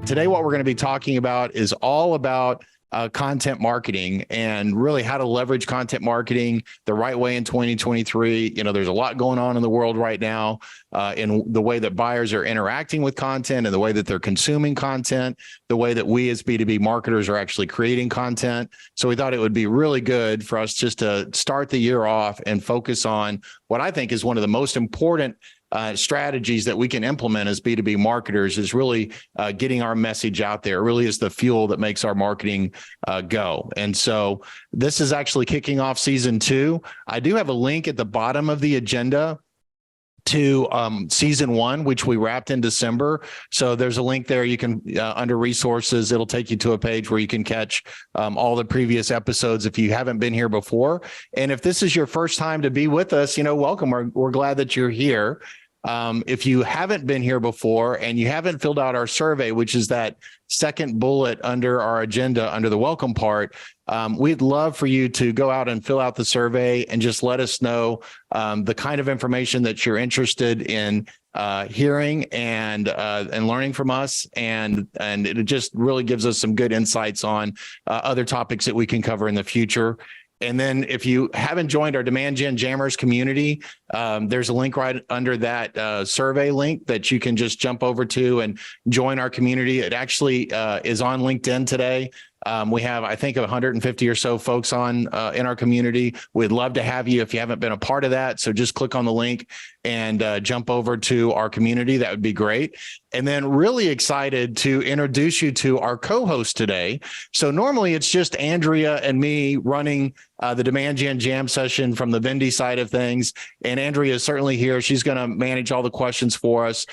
Today, what we're going to be talking about is all about content marketing and really how to leverage content marketing the right way in 2023. There's a lot going on in the world right now in the way that buyers are interacting with content and the way that they're consuming content, the way that we as B2B marketers are actually creating content. So we thought it would be really good for us just to start the year off and focus on what I think is one of the most important strategies that we can implement as B2B marketers is really getting our message out there. It really is the fuel that makes our marketing go. And so this is actually kicking off season 2. I do have a link at the bottom of the agenda to season 1, which we wrapped in December. So there's a link there. You can, under resources, it'll take you to a page where you can catch all the previous episodes if you haven't been here before. And if this is your first time to be with us, welcome. We're glad that you're here. If you haven't been here before and you haven't filled out our survey, which is that second bullet under our agenda, under the welcome part, we'd love for you to go out and fill out the survey and just let us know the kind of information that you're interested in hearing and learning from us. And it just really gives us some good insights on other topics that we can cover in the future. And then if you haven't joined our Demand Gen Jammers community, there's a link right under that survey link that you can just jump over to and join our community. It actually is on LinkedIn today. We have, I think, 150 or so folks on in our community. We'd love to have you if you haven't been a part of that. So just click on the link and jump over to our community. That would be great. And then really excited to introduce you to our co-host today. So normally it's just Andrea and me running the Demand Gen Jam session from the Vendy side of things. And Andrea is certainly here. She's going to manage all the questions for us.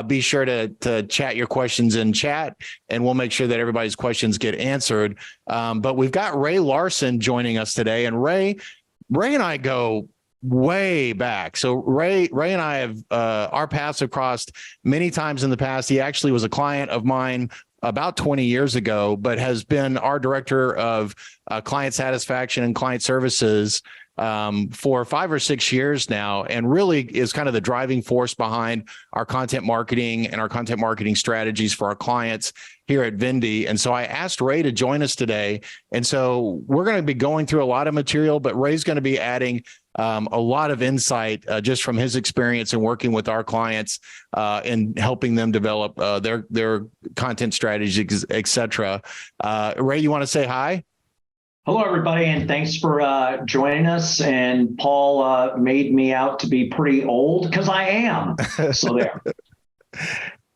Be sure to chat your questions in chat, and we'll make sure that everybody's questions get answered. But we've got Ray Larson joining us today. And Ray and I go way back. So Ray and I have our paths have crossed many times in the past. He actually was a client of mine about 20 years ago, but has been our director of client satisfaction and client services for 5 or 6 years now, and really is kind of the driving force behind our content marketing and our content marketing strategies for our clients here at Vendy. And so I asked Ray to join us today. And so we're going to be going through a lot of material, but Ray's going to be adding a lot of insight just from his experience in working with our clients and helping them develop their content strategies, et cetera. Ray, you want to say hi? Hello, everybody, and thanks for joining us. And Paul made me out to be pretty old because I am. So there.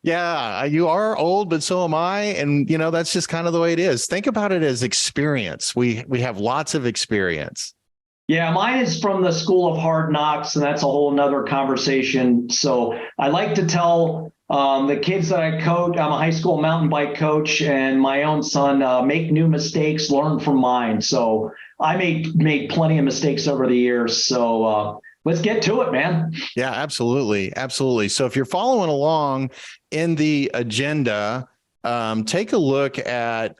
Yeah, you are old, but so am I. And, that's just kind of the way it is. Think about it as experience. We have lots of experience. Yeah, mine is from the School of Hard Knocks, and that's a whole nother conversation. So I like to tell the kids that I coach, I'm a high school mountain bike coach, and my own son, make new mistakes, learn from mine. So I made plenty of mistakes over the years. So let's get to it, man. Yeah, absolutely. Absolutely. So if you're following along in the agenda, take a look at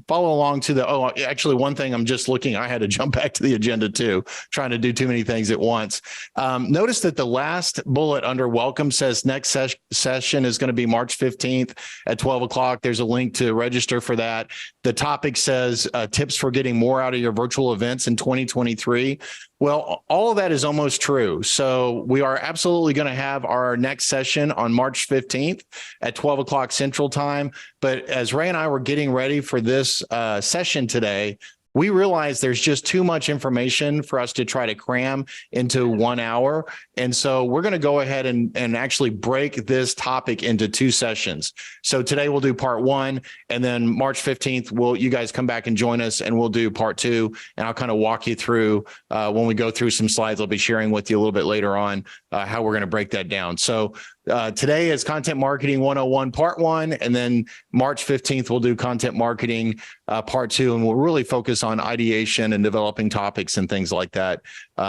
follow along to actually one thing I'm just looking, I had to jump back to the agenda too, trying to do too many things at once. Notice that the last bullet under welcome says next session is going to be March 15th at 12 o'clock. There's a link to register for that. The topic says tips for getting more out of your virtual events in 2023. Well, all of that is almost true. So we are absolutely going to have our next session on March 15th at 12 o'clock Central Time. But as Ray and I were getting ready for this session today, we realized there's just too much information for us to try to cram into 1 hour. And so we're going to go ahead and actually break this topic into 2 sessions. So today we'll do part 1, and then March 15th, you guys come back and join us, and we'll do part 2. And I'll kind of walk you through when we go through some slides. I'll be sharing with you a little bit later on how we're going to break that down. So today is Content Marketing 101 Part 1, and then March 15th, we'll do Content Marketing Part 2, and we'll really focus on ideation and developing topics and things like that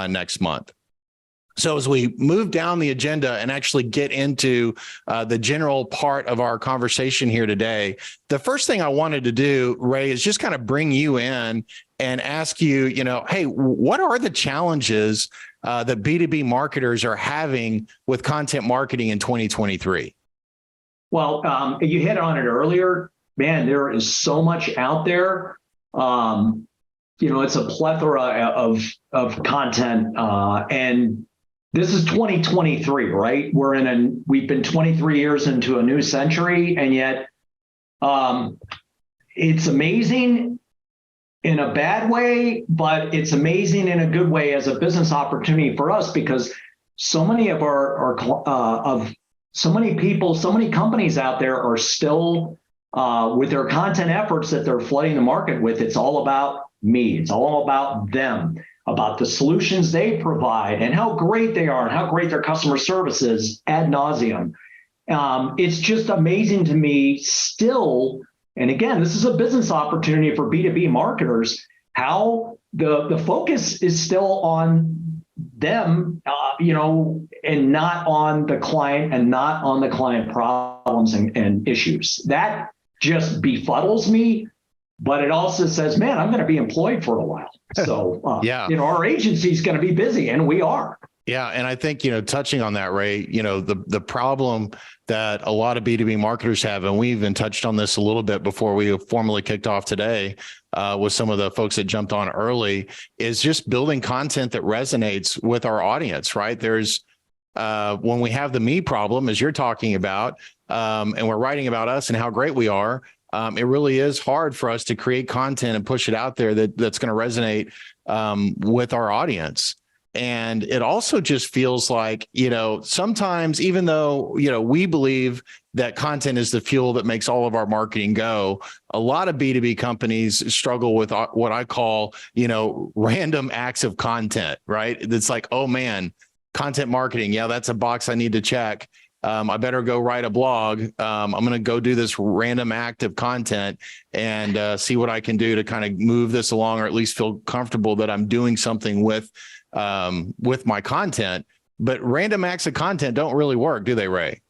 next month. So as we move down the agenda and actually get into the general part of our conversation here today, the first thing I wanted to do, Ray, is just kind of bring you in and ask you, hey, what are the challenges that B2B marketers are having with content marketing in 2023? Well, you hit on it earlier. Man, there is so much out there. It's a plethora of content, and this is 2023, right? We've been 23 years into a new century, and yet it's amazing in a bad way, but it's amazing in a good way as a business opportunity for us, because so many of so many people, so many companies out there are still with their content efforts that they're flooding the market with. It's all about me. It's all about them, about the solutions they provide and how great they are and how great their customer service is ad nauseum. It's just amazing to me still. And again, this is a business opportunity for B2B marketers, how the focus is still on them, and not on the client and not on the client problems and issues. That just befuddles me, but it also says, man, I'm going to be employed for a while. So, our agency is going to be busy, and we are. Yeah. And I think, touching on that, Ray, the problem that a lot of B2B marketers have, and we even touched on this a little bit before we formally kicked off today with some of the folks that jumped on early, is just building content that resonates with our audience, right? There's when we have the me problem, as you're talking about, and we're writing about us and how great we are, it really is hard for us to create content and push it out there that's going to resonate with our audience. And it also just feels like, sometimes, even though, we believe that content is the fuel that makes all of our marketing go, a lot of B2B companies struggle with what I call, random acts of content, right? It's like, oh man, content marketing. Yeah, that's a box I need to check. I better go write a blog. I'm going to go do this random act of content and see what I can do to kind of move this along, or at least feel comfortable that I'm doing something with my content. But random acts of content don't really work, do they, Ray?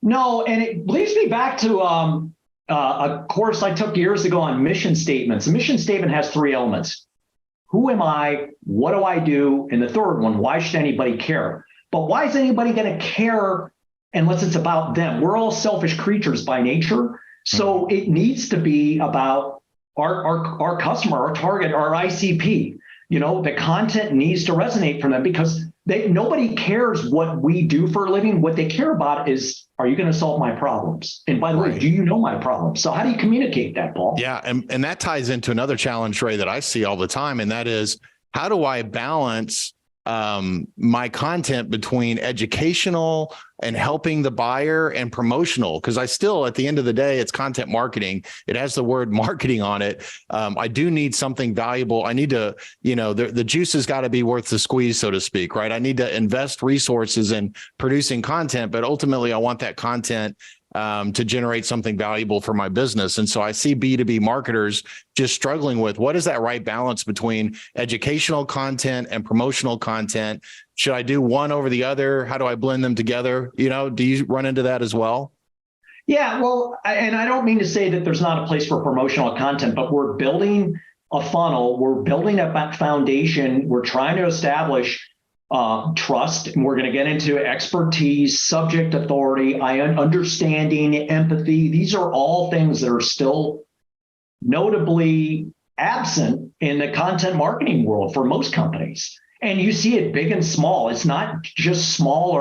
No, and it leads me back to a course I took years ago on mission statements. A mission statement has 3 elements. Who am I? What do I do? And the third one, why should anybody care? But why is anybody going to care unless it's about them? We're all selfish creatures by nature. So it needs to be about our customer, our target, our ICP. The content needs to resonate from them, because nobody cares what we do for a living. What they care about is, are you going to solve my problems? And by the way, do you know my problems? So how do you communicate that, Paul? Yeah. And that ties into another challenge, Ray, that I see all the time. And that is, how do I balance my content between educational and helping the buyer and promotional? Because I still, at the end of the day, it's content marketing. It has the word marketing on it. I do need something valuable. I need to, the juice has got to be worth the squeeze, so to speak, right? I need to invest resources in producing content, but ultimately I want that content to generate something valuable for my business. And so I see B2B marketers just struggling with, what is that right balance between educational content and promotional content? Should I do one over the other? How do I blend them together? Do you run into that as well? Yeah, well, and I don't mean to say that there's not a place for promotional content, but we're building a funnel. We're building a foundation. We're trying to establish trust, and we're going to get into expertise, subject authority, understanding, empathy. These are all things that are still notably absent in the content marketing world for most companies. And you see it big and small. It's not just small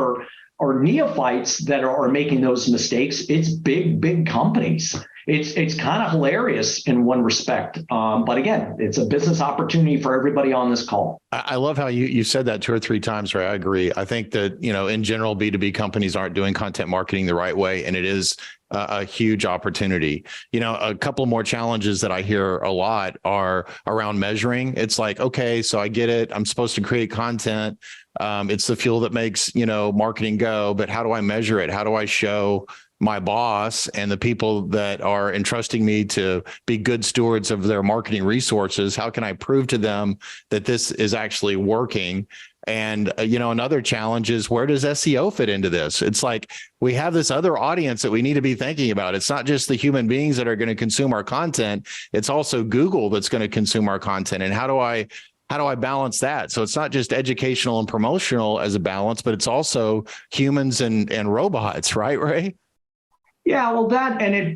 or neophytes that are making those mistakes. It's big companies. It's kind of hilarious in one respect. But again, it's a business opportunity for everybody on this call. I love how you said that 2 or 3 times, Ray. I agree. I think that, in general, B2B companies aren't doing content marketing the right way, and it is a huge opportunity. A couple more challenges that I hear a lot are around measuring. It's like, okay, so I get it. I'm supposed to create content. It's the fuel that makes, marketing go, but how do I measure it? How do I show my boss and the people that are entrusting me to be good stewards of their marketing resources? How can I prove to them that this is actually working? And, another challenge is, where does SEO fit into this? It's like, we have this other audience that we need to be thinking about. It's not just the human beings that are going to consume our content. It's also Google that's going to consume our content. And how do I balance that? So it's not just educational and promotional as a balance, but it's also humans and robots, right, Ray? Yeah, well,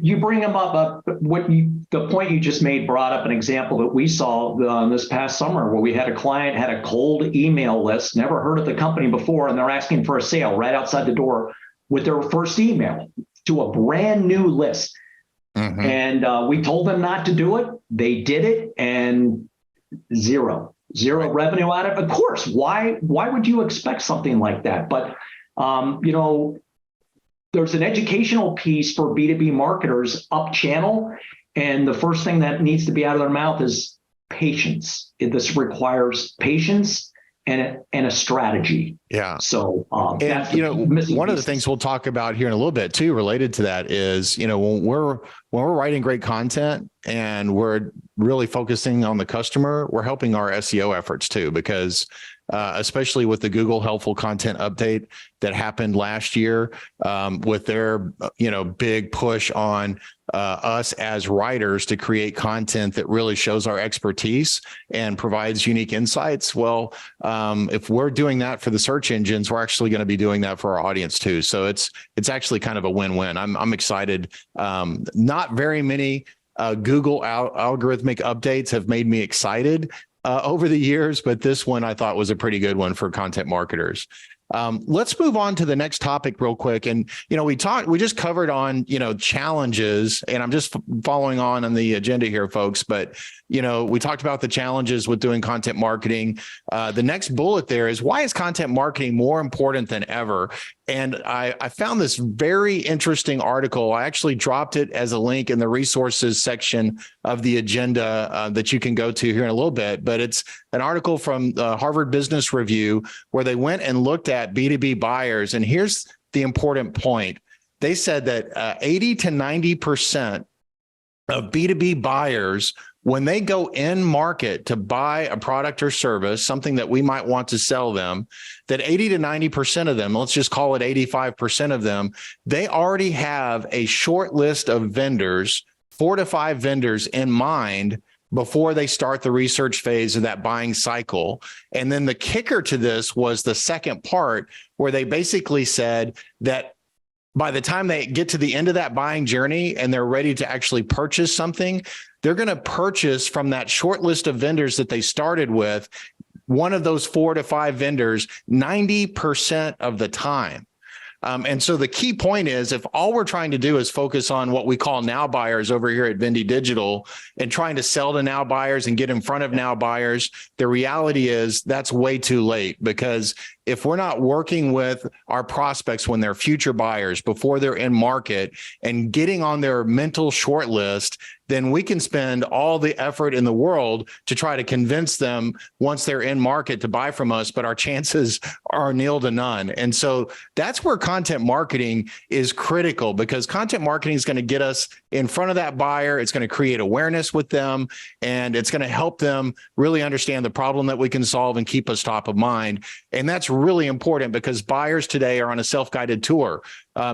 you bring them up. The point you just made brought up an example that we saw this past summer, where we had a client had a cold email list, never heard of the company before, and they're asking for a sale right outside the door with their first email to a brand new list. Mm-hmm. And we told them not to do it. They did it, and zero right. Revenue out of it. Of course, why would you expect something like that? But there's an educational piece for B2B marketers up channel. And the first thing that needs to be out of their mouth is patience. This requires patience and a strategy. Yeah. So, one of the things we'll talk about here in a little bit too, related to that is, when we're writing great content and we're really focusing on the customer, we're helping our SEO efforts too, because especially with the Google Helpful Content update that happened last year, with their, big push on us as writers to create content that really shows our expertise and provides unique insights. Well, if we're doing that for the search engines, we're actually going to be doing that for our audience too. So it's actually kind of a win-win. I'm excited. Not very many Google algorithmic updates have made me excited over the years, but this one I thought was a pretty good one for content marketers. Let's move on to the next topic real quick. And, we just covered on, challenges, and I'm just following on the agenda here, folks. But, we talked about the challenges with doing content marketing. The next bullet there is, why is content marketing more important than ever? And I found this very interesting article. I actually dropped it as a link in the resources section of the agenda that you can go to here in a little bit. But it's an article from the Harvard Business Review where they went and looked at B2B buyers. And here's the important point. They said that 80 to 90% of B2B buyers, when they go in market to buy a product or service, something that we might want to sell them, that 80 to 90% of them, let's just call it 85% of them, they already have a short list of vendors, 4 to 5 vendors in mind before they start the research phase of that buying cycle. And then the kicker to this was the second part, where they basically said that by the time they get to the end of that buying journey and they're ready to actually purchase something, they're going to purchase from that short list of vendors that they started with, one of those 4 to 5 vendors, 90% of the time. And so the key point is, if all we're trying to do is focus on what we call now buyers over here at Vendy Digital and trying to sell to now buyers and get in front of now buyers, the reality is that's way too late, because if we're not working with our prospects when they're future buyers before they're in market and getting on their mental short list, then we can spend all the effort in the world to try to convince them once they're in market to buy from us, but our chances are nil to none. And so that's where content marketing is critical, because content marketing is going to get us in front of that buyer. It's going to create awareness with them, and it's going to help them really understand the problem that we can solve and keep us top of mind. And that's really important, because buyers today are on a self-guided tour.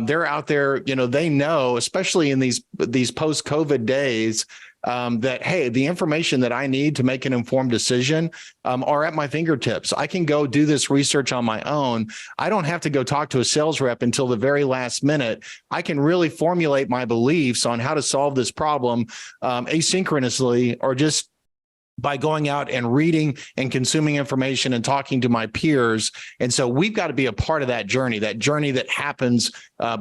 They're out there, they know, especially in these post-COVID days, that, hey, the information that I need to make an informed decision are at my fingertips. I can go do this research on my own. I don't have to go talk to a sales rep until the very last minute. I can really formulate my beliefs on how to solve this problem asynchronously, or just by going out and reading and consuming information and talking to my peers. And so we've got to be a part of that journey that happens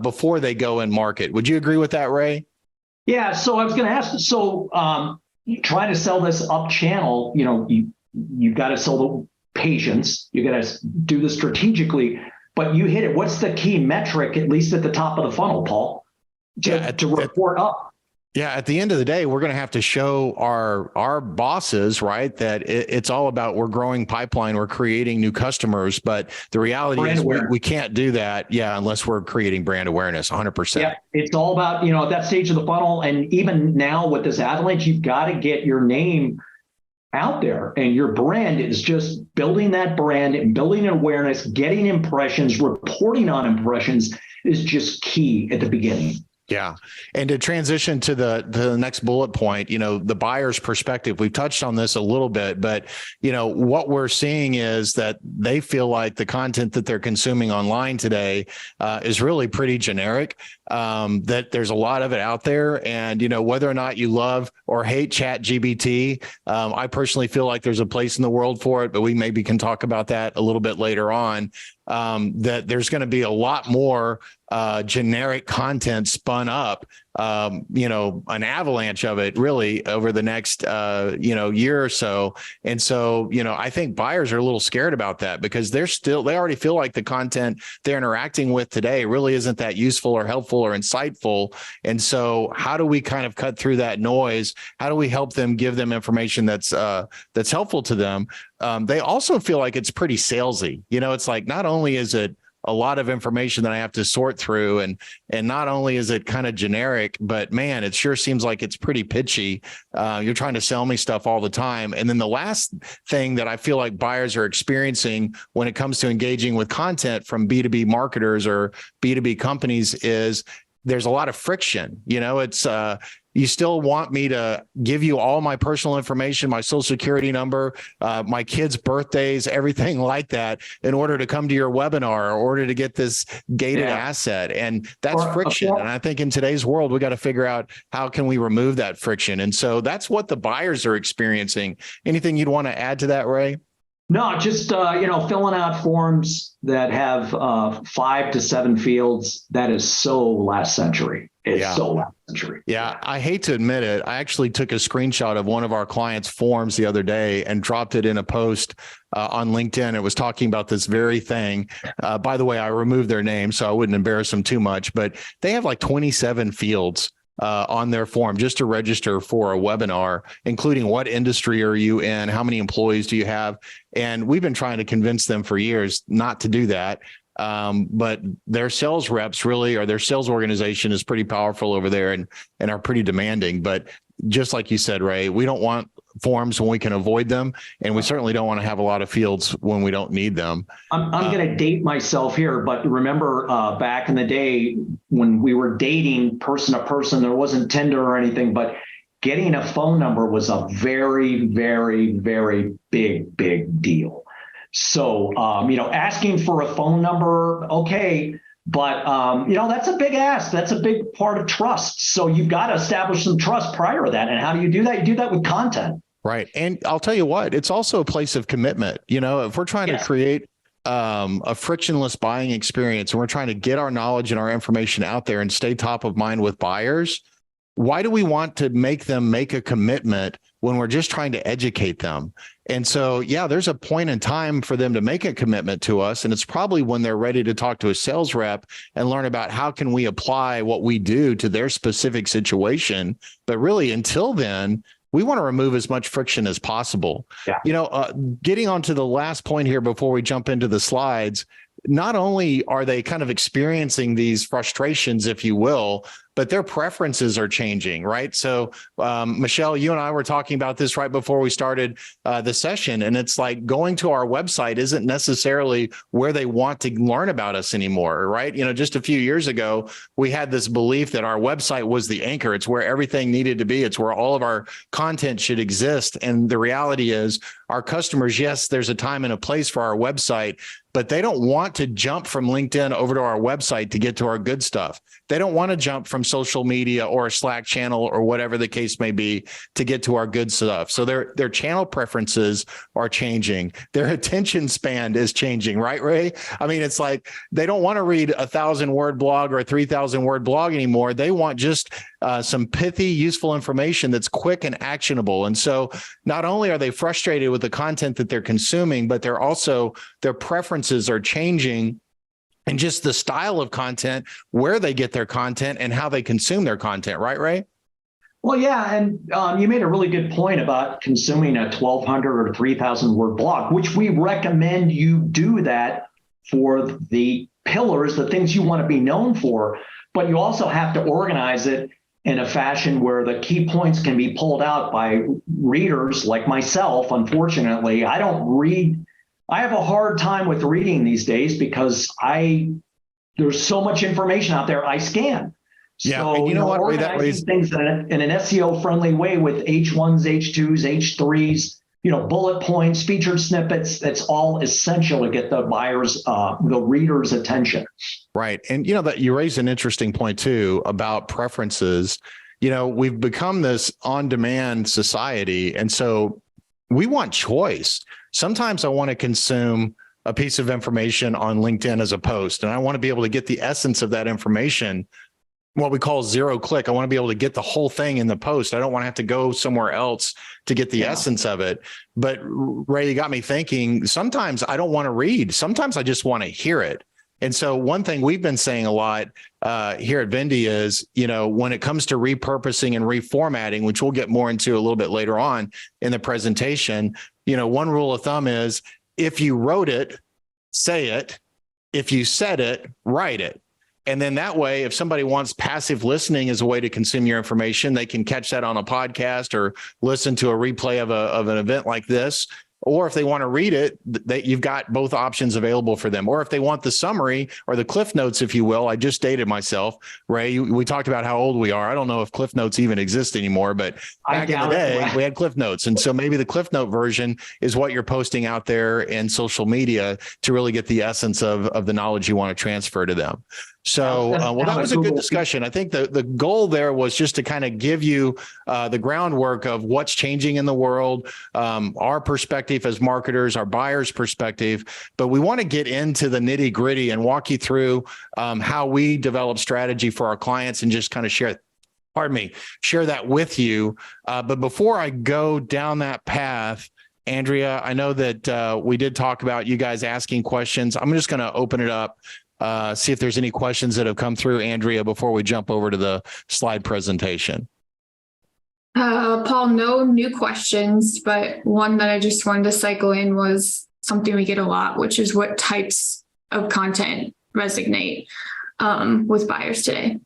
before they go in market. Would you agree with that, Ray? Yeah. So I was going to ask, trying to sell this up channel, you've got to sell the patience. You got to do this strategically, but you hit it. What's the key metric, at least at the top of the funnel, Paul, to report up? Yeah, at the end of the day, we're going to have to show our bosses, right, that it's all about, we're growing pipeline, we're creating new customers. But the reality is we can't do that, unless we're creating brand awareness, 100%. Yeah, it's all about, at that stage of the funnel. And even now with this avalanche, you've got to get your name out there, and your brand is just building that brand and building awareness, getting impressions, reporting on impressions is just key at the beginning. Yeah. And to transition to the next bullet point, the buyer's perspective, we've touched on this a little bit, but, what we're seeing is that they feel like the content that they're consuming online today is really pretty generic, that there's a lot of it out there. And, whether or not you love or hate ChatGPT, I personally feel like there's a place in the world for it, but we maybe can talk about that a little bit later on. That there's going to be a lot more generic content spun up, an avalanche of it really over the next, year or so. And so, I think buyers are a little scared about that because they already feel like the content they're interacting with today really isn't that useful or helpful or insightful. And so how do we kind of cut through that noise? How do we help them, give them information that's helpful to them? They also feel like it's pretty salesy. It's like, not only is it a lot of information that I have to sort through, and not only is it kind of generic, but man, it sure seems like it's pretty pitchy. You're trying to sell me stuff all the time. And then the last thing that I feel like buyers are experiencing when it comes to engaging with content from B2B marketers or B2B companies is there's a lot of friction. It's you still want me to give you all my personal information, my social security number, my kids' birthdays, everything like that in order to come to your webinar, or in order to get this gated asset. And that's friction. And I think in today's world, we got to figure out how can we remove that friction. And so that's what the buyers are experiencing. Anything you'd want to add to that, Ray? No, just, filling out forms that have 5 to 7 fields. That is so last century. It's so last century. Yeah. I hate to admit it. I actually took a screenshot of one of our clients' forms the other day and dropped it in a post on LinkedIn. It was talking about this very thing. By the way, I removed their name so I wouldn't embarrass them too much, but they have like 27 fields on their form just to register for a webinar, including what industry are you in, how many employees do you have? And we've been trying to convince them for years not to do that. But their sales reps really, or their sales organization is pretty powerful over there and are pretty demanding. But just like you said, Ray, we don't want forms when we can avoid them. And we certainly don't want to have a lot of fields when we don't need them. I'm going to date myself here, but remember back in the day when we were dating person to person, there wasn't Tinder or anything, but getting a phone number was a very, very, very big deal. So, asking for a phone number, okay, but, that's a big ask. That's a big part of trust. So you've got to establish some trust prior to that. And how do you do that? You do that with content. Right. And I'll tell you what, it's also a place of commitment. If we're trying to create a frictionless buying experience and we're trying to get our knowledge and our information out there and stay top of mind with buyers, why do we want to make them make a commitment when we're just trying to educate them? And so, there's a point in time for them to make a commitment to us. And it's probably when they're ready to talk to a sales rep and learn about how can we apply what we do to their specific situation. But really, until then, we want to remove as much friction as possible. Yeah. Getting on to the last point here before we jump into the slides, not only are they kind of experiencing these frustrations, if you will, but their preferences are changing, right? So, Michelle, you and I were talking about this right before we started the session, and it's like going to our website isn't necessarily where they want to learn about us anymore, right? Just a few years ago, we had this belief that our website was the anchor. It's where everything needed to be. It's where all of our content should exist. And the reality is our customers, yes, there's a time and a place for our website, but they don't want to jump from LinkedIn over to our website to get to our good stuff. They don't want to jump from social media or a Slack channel or whatever the case may be to get to our good stuff. So their channel preferences are changing. Their attention span is changing, right, Ray? I mean, it's like they don't want to read a 1,000-word blog or a 3,000-word blog anymore. They want just some pithy, useful information that's quick and actionable. And so not only are they frustrated with the content that they're consuming, but their preferences are changing, and just the style of content, where they get their content and how they consume their content. Right, Ray? Well, yeah. And you made a really good point about consuming a 1,200 or 3,000 word blog, which we recommend you do that for the pillars, the things you want to be known for. But you also have to organize it in a fashion where the key points can be pulled out by readers like myself. Unfortunately, I don't read. I have a hard time with reading these days because there's so much information out there I scan. Yeah. So, And you know what, Ray, that organizing raised, things in an SEO friendly way with H1s, H2s, H3s, bullet points, featured snippets, that's all essential to get the buyers, the reader's attention. right. And that you raised an interesting point too about preferences. We've become this on-demand society. And so we want choice. Sometimes I want to consume a piece of information on LinkedIn as a post, and I want to be able to get the essence of that information, what we call zero click. I want to be able to get the whole thing in the post. I don't want to have to go somewhere else to get the essence of it. But Ray, you got me thinking, sometimes I don't want to read. Sometimes I just want to hear it. And so one thing we've been saying a lot here at Vindy is, when it comes to repurposing and reformatting, which we'll get more into a little bit later on in the presentation, one rule of thumb is if you wrote it, say it. If you said it, write it. And then that way, if somebody wants passive listening as a way to consume your information, they can catch that on a podcast or listen to a replay of an event like this. Or if they want to read it, you've got both options available for them. Or if they want the summary or the Cliff Notes, if you will. I just dated myself, Ray. We talked about how old we are. I don't know if Cliff Notes even exist anymore, but back in the day, we had Cliff Notes. And so maybe the Cliff Note version is what you're posting out there in social media to really get the essence of the knowledge you want to transfer to them. So, that was a good discussion. I think the goal there was just to kind of give you the groundwork of what's changing in the world, our perspective as marketers, our buyers' perspective. But we want to get into the nitty gritty and walk you through how we develop strategy for our clients and just kind of share that with you. But before I go down that path, Andrea, I know that we did talk about you guys asking questions. I'm just going to open it up. See if there's any questions that have come through, Andrea, before we jump over to the slide presentation. Paul, no new questions, but one that I just wanted to cycle in was something we get a lot, which is what types of content resonate with buyers today.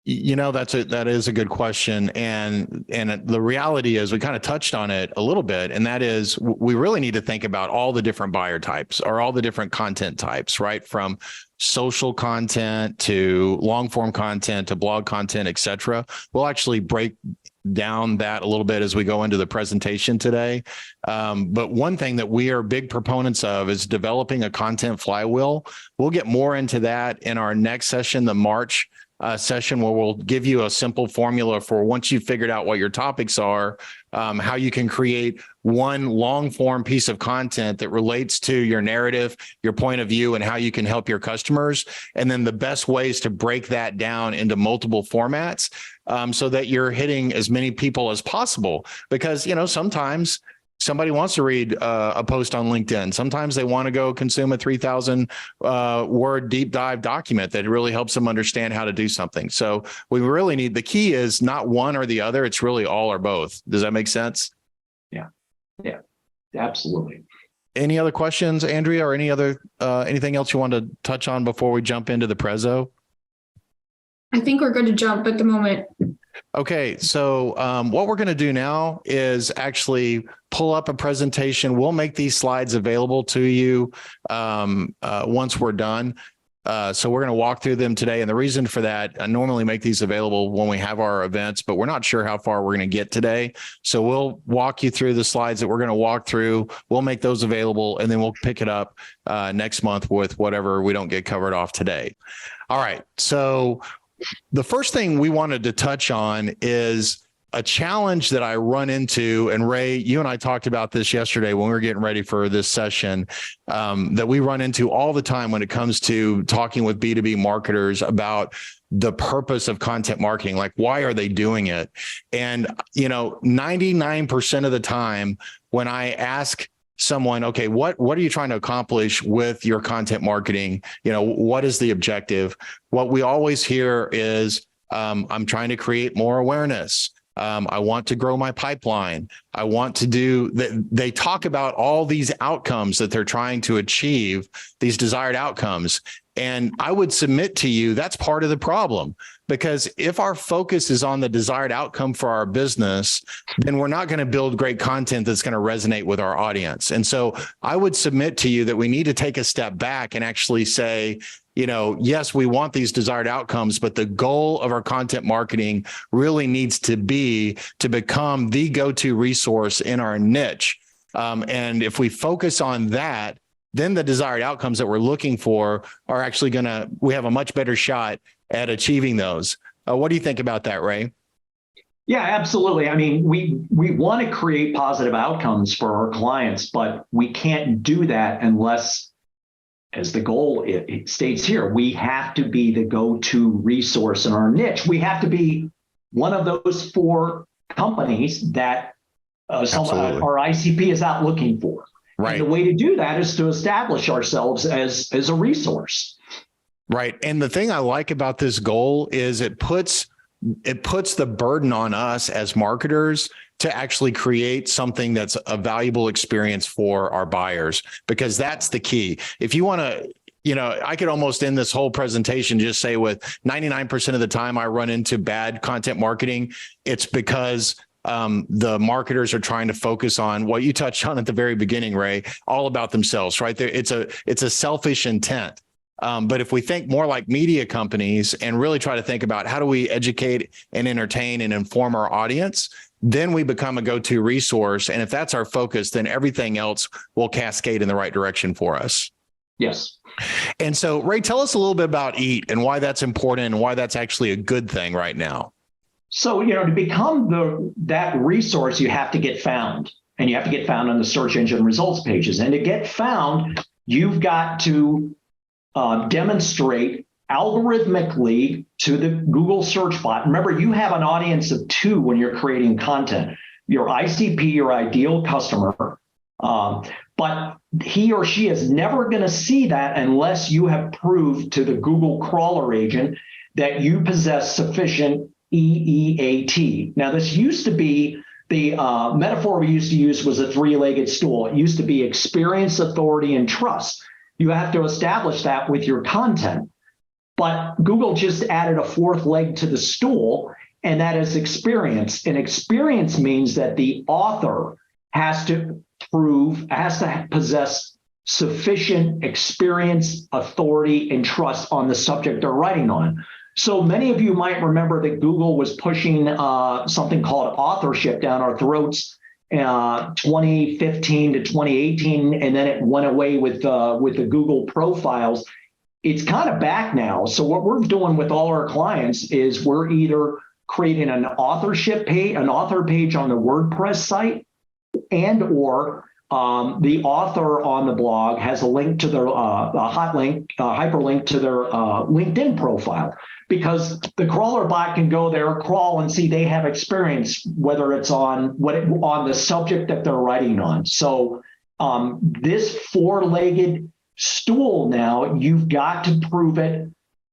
That is a good question. And the reality is we kind of touched on it a little bit. And that is we really need to think about all the different buyer types or all the different content types, right? From social content to long form content to blog content, et cetera. We'll actually break down that a little bit as we go into the presentation today. But one thing that we are big proponents of is developing a content flywheel. We'll get more into that in our next session, the March session, where we'll give you a simple formula for once you've figured out what your topics are, how you can create one long form piece of content that relates to your narrative, your point of view, and how you can help your customers. And then the best ways to break that down into multiple formats so that you're hitting as many people as possible. Because, sometimes somebody wants to read a post on LinkedIn. Sometimes they want to go consume a 3,000 word deep dive document that really helps them understand how to do something. So we really need, the key is not one or the other. It's really all or both. Does that make sense? Yeah, absolutely. Any other questions, Andrea, or anything else you want to touch on before we jump into the prezzo? I think we're good to jump at the moment. Okay, so what we're going to do now is actually pull up a presentation. We'll make these slides available to you once we're done. So we're going to walk through them today. And the reason for that, I normally make these available when we have our events, but we're not sure how far we're going to get today. So we'll walk you through the slides that we're going to walk through. We'll make those available, and then we'll pick it up next month with whatever we don't get covered off today. All right, so the first thing we wanted to touch on is a challenge that I run into, and Ray, you and I talked about this yesterday when we were getting ready for this session, that we run into all the time when it comes to talking with B2B marketers about the purpose of content marketing. Like, why are they doing it? And, 99% of the time when I ask someone, okay, what are you trying to accomplish with your content marketing? What is the objective? What we always hear is, I'm trying to create more awareness. I want to grow my pipeline. I want to do that. They talk about all these outcomes that they're trying to achieve, these desired outcomes. And I would submit to you, that's part of the problem, because if our focus is on the desired outcome for our business, then we're not going to build great content that's going to resonate with our audience. And so I would submit to you that we need to take a step back and actually say, yes, we want these desired outcomes, but the goal of our content marketing really needs to be to become the go-to resource in our niche. And if we focus on that, then the desired outcomes that we're looking for are actually we have a much better shot at achieving those. What do you think about that, Ray? Yeah, absolutely. I mean, we want to create positive outcomes for our clients, but we can't do that unless, as the goal it states here, we have to be the go-to resource in our niche. We have to be one of those 4 companies that our ICP is out looking for. Right. And the way to do that is to establish ourselves as a resource. Right. And the thing I like about this goal is it puts the burden on us as marketers to actually create something that's a valuable experience for our buyers, because that's the key. If you want to, I could almost end this whole presentation just say with 99% of the time I run into bad content marketing, it's because the marketers are trying to focus on what you touched on at the very beginning, Ray, all about themselves, right? It's a selfish intent. But if we think more like media companies and really try to think about how do we educate and entertain and inform our audience, then we become a go-to resource. And if that's our focus, then everything else will cascade in the right direction for us. Yes. And so, Ray, tell us a little bit about EAT and why that's important and why that's actually a good thing right now. So, to become that resource, you have to get found, and you have to get found on the search engine results pages. And to get found, you've got to demonstrate algorithmically to the Google search bot. Remember, you have an audience of 2 when you're creating content: your ICP, your ideal customer. But he or she is never going to see that unless you have proved to the Google crawler agent that you possess sufficient EEAT. Now, this used to be the metaphor we used to use was a 3-legged stool. It used to be experience, authority, and trust. You have to establish that with your content. But Google just added a 4th leg to the stool, and that is experience. And experience means that the author has to possess sufficient experience, authority, and trust on the subject they're writing on. So many of you might remember that Google was pushing something called authorship down our throats 2015 to 2018, and then it went away with the Google profiles. It's kind of back now. So what we're doing with all our clients is we're either creating an author page on the WordPress site, and or the author on the blog has a link to their hyperlink to their LinkedIn profile, because the crawler bot can go there, crawl, and see they have experience, whether it's on the subject that they're writing on. So this 4-legged stool, now you've got to prove it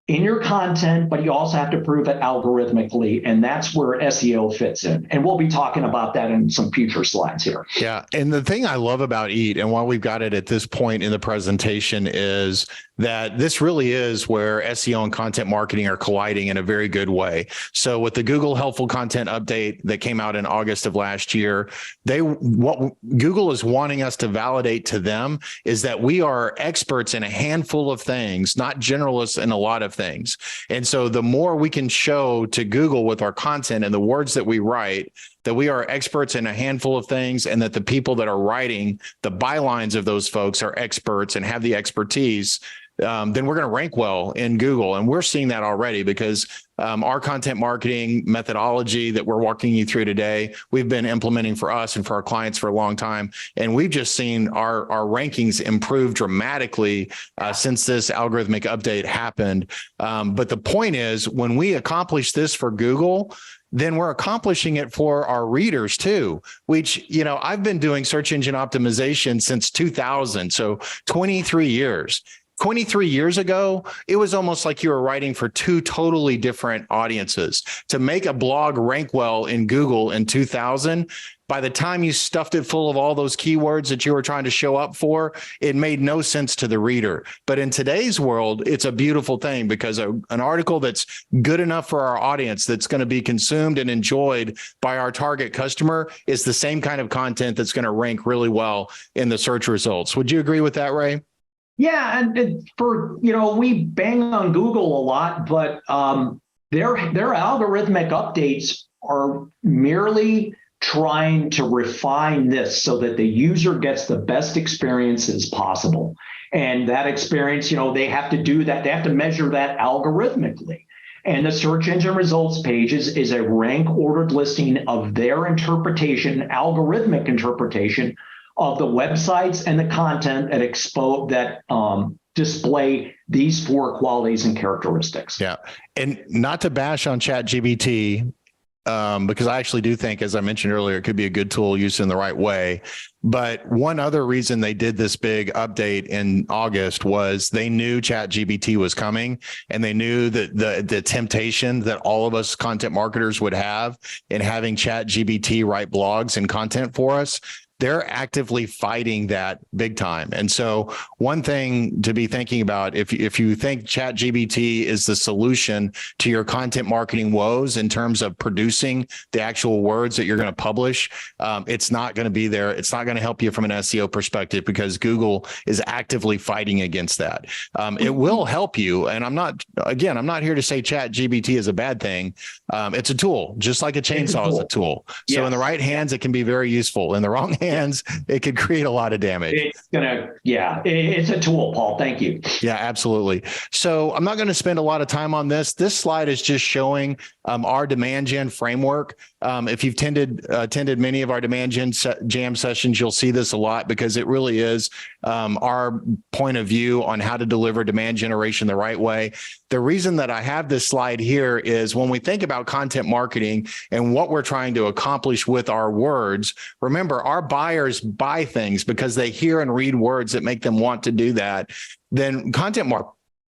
in your content, but you also have to prove it algorithmically, and that's where SEO fits in. And we'll be talking about that in some future slides here. Yeah, and the thing I love about EAT, and why we've got it at this point in the presentation, is that this really is where SEO and content marketing are colliding in a very good way. So with the Google Helpful Content Update that came out in August of last year, what Google is wanting us to validate to them is that we are experts in a handful of things, not generalists in a lot of things. And so the more we can show to Google with our content and the words that we write, that we are experts in a handful of things, and that the people that are writing the bylines of those folks are experts and have the expertise, then we're going to rank well in Google. And we're seeing that already, because our content marketing methodology that we're walking you through today, we've been implementing for us and for our clients for a long time. And we've just seen our rankings improve dramatically since this algorithmic update happened. But the point is, when we accomplish this for Google, then we're accomplishing it for our readers too, which, I've been doing search engine optimization since 2000. So 23 years. 23 years ago, it was almost like you were writing for 2 totally different audiences. To make a blog rank well in Google in 2000, by the time you stuffed it full of all those keywords that you were trying to show up for, it made no sense to the reader. But in today's world, it's a beautiful thing, because an article that's good enough for our audience, that's going to be consumed and enjoyed by our target customer, is the same kind of content that's going to rank really well in the search results. Would you agree with that, Ray? Yeah, and for we bang on Google a lot, but their algorithmic updates are merely trying to refine this so that the user gets the best experiences possible. And that experience, they have to do that. They have to measure that algorithmically. And the search engine results page is a rank ordered listing of their interpretation, algorithmic interpretation of the websites and the content that display these four qualities and characteristics. Yeah. And not to bash on ChatGPT, because I actually do think, as I mentioned earlier, it could be a good tool used in the right way. But one other reason they did this big update in August was they knew ChatGPT was coming, and they knew that the temptation that all of us content marketers would have in having ChatGPT write blogs and content for us. They're actively fighting that big time. And so one thing to be thinking about, if you think ChatGPT is the solution to your content marketing woes in terms of producing the actual words that you're going to publish, it's not going to be there. It's not going to help you from an SEO perspective, because Google is actively fighting against that. It will help you. And I'm not here to say ChatGPT is a bad thing. It's a tool, just like a chainsaw is a tool. So in the right hands, it can be very useful. In the wrong hands, it could create a lot of damage. It's a tool, Paul. Thank you. Yeah, absolutely. So I'm not going to spend a lot of time on this. This slide is just showing our demand gen framework. If you've attended many of our demand gen jam sessions, you'll see this a lot, because it really is our point of view on how to deliver demand generation the right way. The reason that I have this slide here is when we think about content marketing and what we're trying to accomplish with our words, remember, our buyers buy things because they hear and read words that make them want to do that. Then content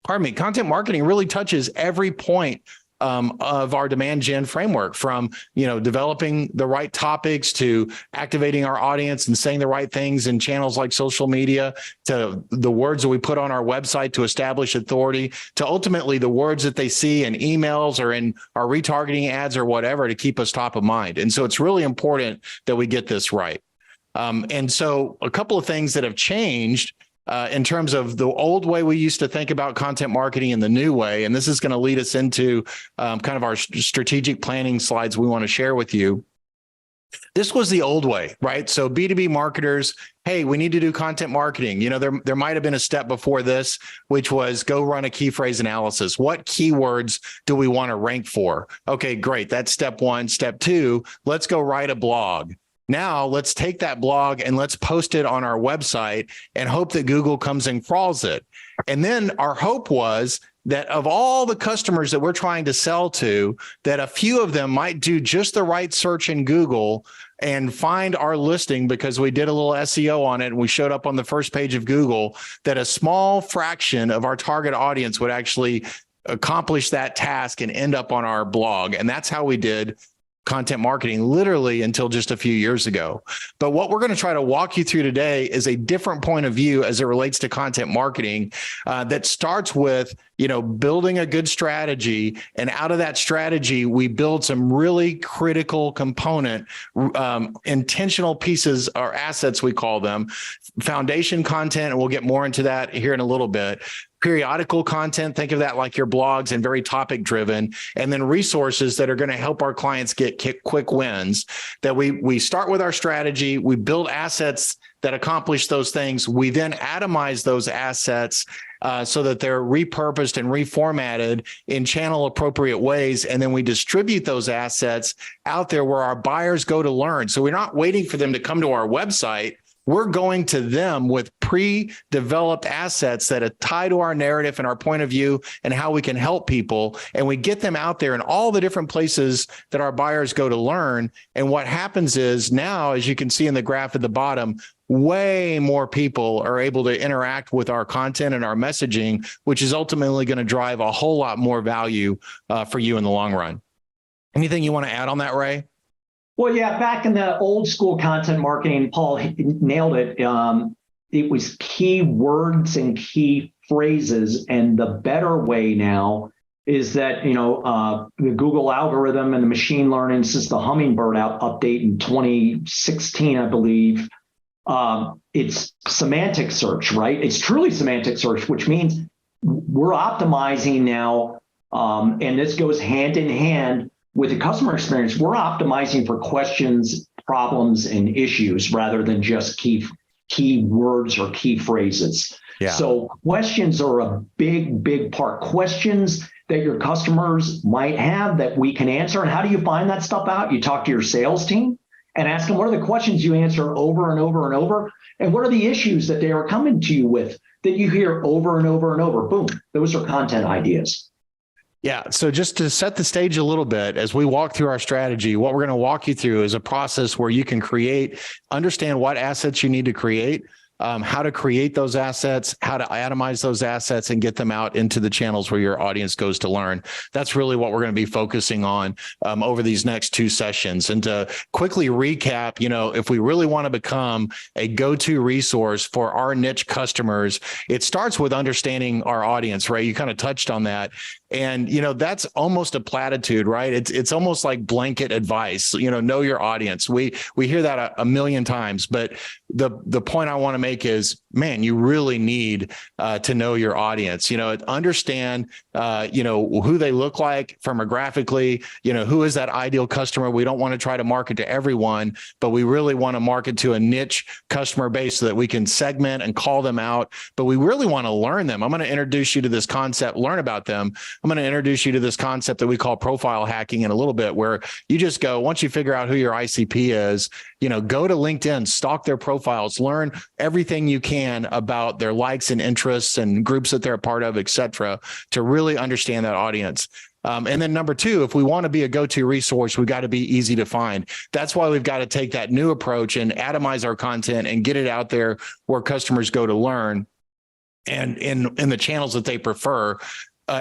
marketing really touches every point of our demand gen framework, from developing the right topics to activating our audience and saying the right things in channels like social media, to the words that we put on our website to establish authority, to ultimately the words that they see in emails or in our retargeting ads or whatever to keep us top of mind. And so it's really important that we get this right. And so a couple of things that have changed in terms of the old way we used to think about content marketing and the new way. And this is going to lead us into kind of our strategic planning slides we want to share with you. This was the old way, right? So B2B marketers, hey, we need to do content marketing. There might have been a step before this, which was go run a key phrase analysis. What keywords do we want to rank for? Okay, great. That's step one. Step two, let's go write a blog. Now let's take that blog and let's post it on our website and hope that Google comes and crawls it. And then our hope was that of all the customers that we're trying to sell to, that a few of them might do just the right search in Google and find our listing because we did a little SEO on it and we showed up on the first page of Google, that a small fraction of our target audience would actually accomplish that task and end up on our blog. And that's how we did content marketing literally until just a few years ago. But what we're going to try to walk you through today is a different point of view as it relates to content marketing that starts with, building a good strategy. And out of that strategy, we build some really critical component, intentional pieces or assets, we call them, foundation content. And we'll get more into that here in a little bit. Periodical content, think of that like your blogs, and very topic driven, and then resources that are going to help our clients get quick wins. That we start with our strategy, we build assets that accomplish those things. We then atomize those assets so that they're repurposed and reformatted in channel appropriate ways. And then we distribute those assets out there where our buyers go to learn. So we're not waiting for them to come to our website. We're going to them with pre-developed assets that tie to our narrative and our point of view and how we can help people. And we get them out there in all the different places that our buyers go to learn. And what happens is now, as you can see in the graph at the bottom, way more people are able to interact with our content and our messaging, which is ultimately going to drive a whole lot more value for you in the long run. Anything you want to add on that, Ray? Well, yeah, back in the old school content marketing, Paul nailed it. It was key words and key phrases. And the better way now is that, the Google algorithm and the machine learning, since the Hummingbird update in 2016, I believe, it's semantic search, right? It's truly semantic search, which means we're optimizing now, and this goes hand in hand with the customer experience. We're optimizing for questions, problems, and issues rather than just key words or key phrases. Yeah. So questions are a big part. Questions that your customers might have that we can answer. And how do you find that stuff out? You talk to your sales team and ask them, what are the questions you answer over and over and over? And what are the issues that they are coming to you with that you hear over and over and over? Boom, those are content ideas. Yeah. So just to set the stage a little bit, as we walk through our strategy, what we're going to walk you through is a process where you can understand what assets you need to create, how to create those assets, how to atomize those assets and get them out into the channels where your audience goes to learn. That's really what we're going to be focusing on over these next 2 sessions. And to quickly recap, if we really want to become a go-to resource for our niche customers, it starts with understanding our audience, right? You kind of touched on that. And, that's almost a platitude, right? It's almost like blanket advice, know your audience. We hear that a million times, but the point I want to make is, man, you really need to know your audience, understand, who they look like demographically, who is that ideal customer. We don't want to try to market to everyone, but we really want to market to a niche customer base so that we can segment and call them out, but we really want to learn them. I'm going to introduce you to this concept, learn about them. I'm going to introduce you to this concept that we call profile hacking in a little bit, where you just go, once you figure out who your ICP is, go to LinkedIn, stalk their profiles, learn everything you can about their likes and interests and groups that they're a part of, et cetera, to really understand that audience. And then number 2, if we want to be a go-to resource, we've got to be easy to find. That's why we've got to take that new approach and atomize our content and get it out there where customers go to learn and in the channels that they prefer.